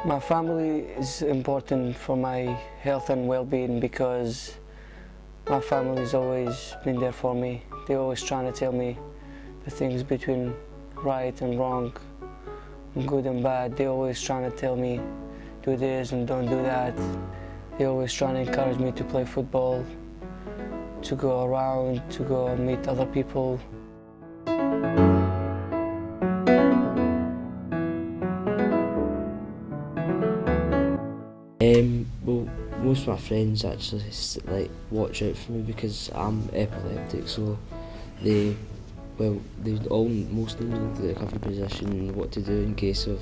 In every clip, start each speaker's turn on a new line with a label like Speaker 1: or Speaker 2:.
Speaker 1: My family is important for my health and well-being because my family's always been there for me. They're always trying to tell me the things between right and wrong, good and bad. They're always trying to tell me do this and don't do that. They're always trying to encourage me to play football, to go around, to go and meet other people.
Speaker 2: Well, most of my friends actually watch out for me because I'm epileptic, so most of them know the every position and what to do in case of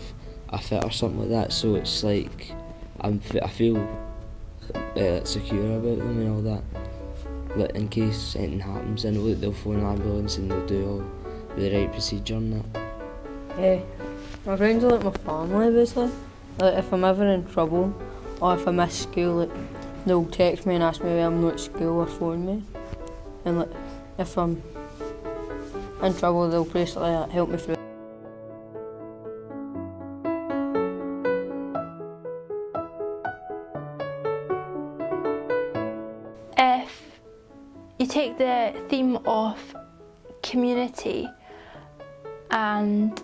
Speaker 2: a fit or something like that. So it's like I feel secure about them and all that. But in case anything happens, I know that they'll phone an ambulance and they'll do all the right procedure and that.
Speaker 3: Yeah, my friends are like my family basically. Like if I'm ever in trouble or if I miss school, like, they'll text me and ask me why I'm not at school or phone me. And like if I'm in trouble, they'll basically help me through.
Speaker 4: If you take the theme of community and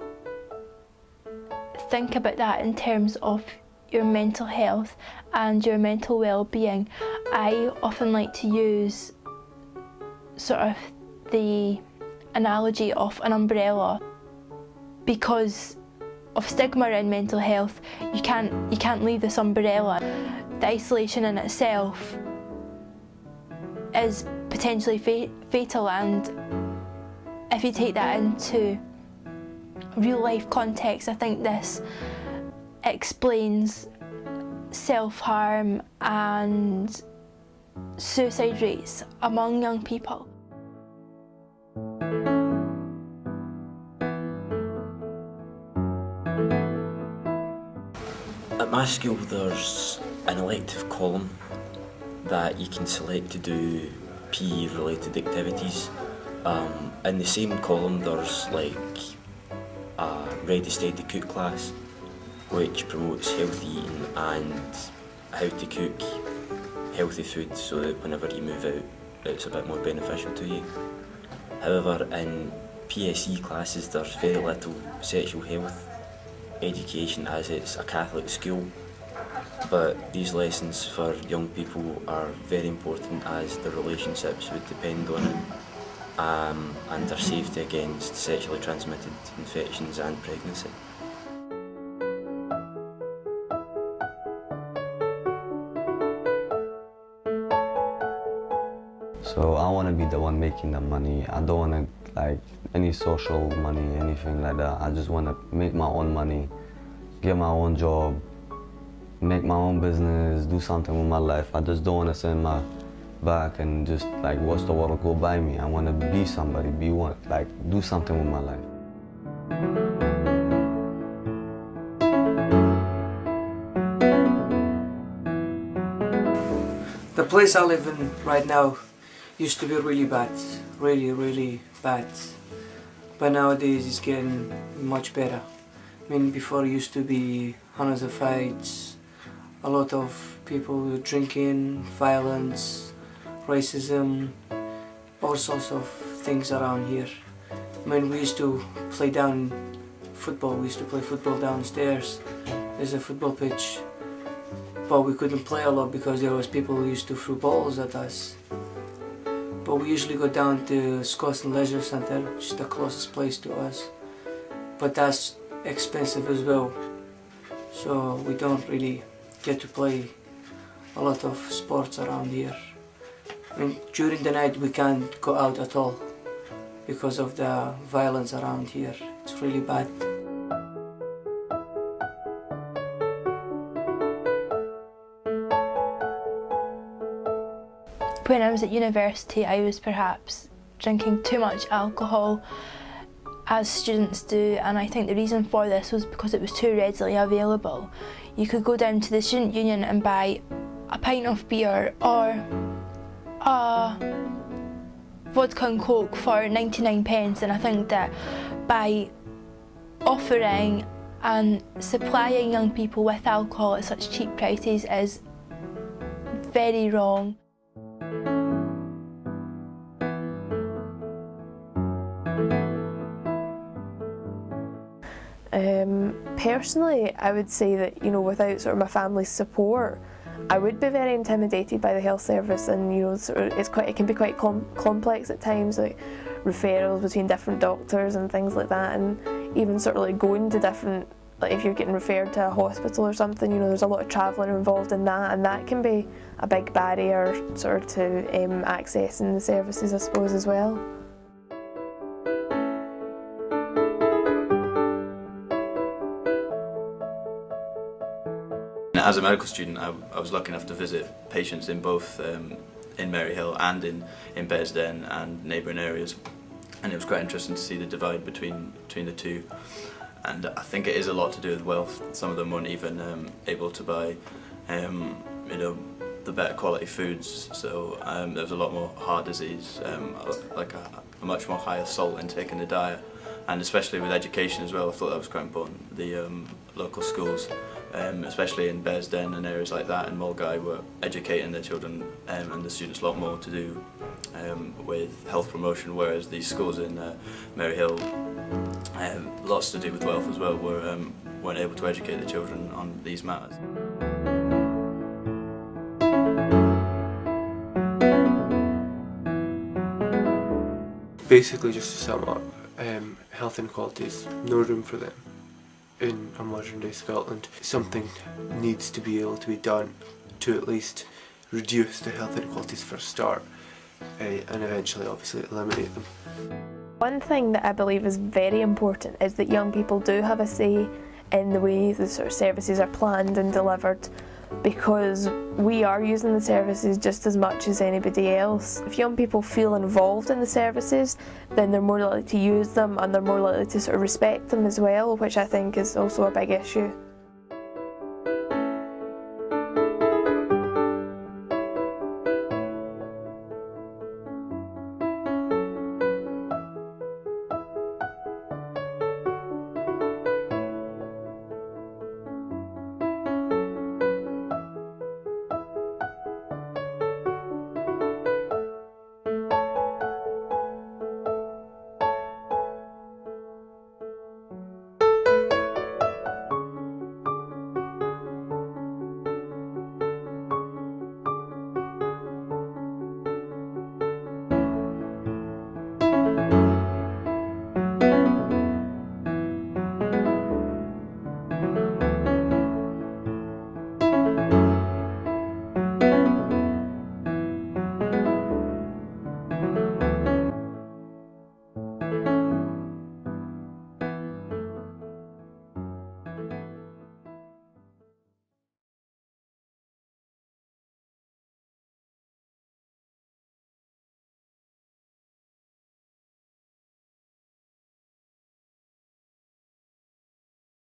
Speaker 4: think about that in terms of your mental health and your mental well-being, I often like to use sort of the analogy of an umbrella. Because of stigma around mental health, you can't leave this umbrella. The isolation in itself is potentially fatal, and if you take that into real life context, I think this explains self-harm and suicide rates among young people.
Speaker 5: At my school there's an elective column that you can select to do PE related activities. In the same column there's like a ready steady cook class which promotes healthy eating and how to cook healthy food so that whenever you move out it's a bit more beneficial to you. However, in PSE classes there's very little sexual health education as it's a Catholic school, but these lessons for young people are very important as the relationships would depend on it, and their safety against sexually transmitted infections and pregnancy.
Speaker 6: So I want to be the one making the money. I don't want to like any social money, anything like that. I just want to make my own money, get my own job, make my own business, do something with my life. I just don't want to sit my back and just like watch the world go by me. I want to be somebody, be one, like do something with my life.
Speaker 1: The place I live in right now used to be really bad, really bad. But nowadays it's getting much better. I mean, before it used to be hundreds of fights, a lot of people drinking, violence, racism, all sorts of things around here. I mean, we used to play football. We used to play football downstairs. There's a football pitch, but we couldn't play a lot because there was people who used to throw balls at us. But we usually go down to Scot and Leisure Centre, which is the closest place to us. But that's expensive as well, so we don't really get to play a lot of sports around here. I mean, during the night we can't go out at all because of the violence around here. It's really bad.
Speaker 4: When I was at university, I was perhaps drinking too much alcohol, as students do, and I think the reason for this was because it was too readily available. You could go down to the student union and buy a pint of beer or a vodka and coke for 99 pence, and I think that by offering and supplying young people with alcohol at such cheap prices is very wrong.
Speaker 7: Personally, I would say that, you know, without sort of my family's support, I would be very intimidated by the health service, and you know, sort of it can be quite complex at times, like referrals between different doctors and things like that, and even sort of like going to different, like if you're getting referred to a hospital or something, you know, there's a lot of travelling involved in that, and that can be a big barrier sort of to accessing the services, I suppose, as well.
Speaker 8: As a medical student, I was lucky enough to visit patients in both in Maryhill and in Bearsden and neighbouring areas, and it was quite interesting to see the divide between the two. And I think it is a lot to do with wealth. Some of them weren't even able to buy, you know, the better quality foods. So there was a lot more heart disease, like a much more higher salt intake in the diet, and especially with education as well. I thought that was quite important. The local schools, especially in Bearsden and areas like that, and Mulgai, were educating their children and the students a lot more to do with health promotion, whereas these schools in Maryhill, lots to do with wealth as well, weren't able to educate the children on these matters.
Speaker 9: Basically, just to sum up, health inequalities, no room for them in a modern day Scotland. Something needs to be able to be done to at least reduce the health inequalities for a start, and eventually obviously eliminate them.
Speaker 7: One thing that I believe is very important is that young people do have a say in the way the sort of services are planned and delivered, because we are using the services just as much as anybody else. If young people feel involved in the services, then they're more likely to use them, and they're more likely to sort of respect them as well, which I think is also a big issue.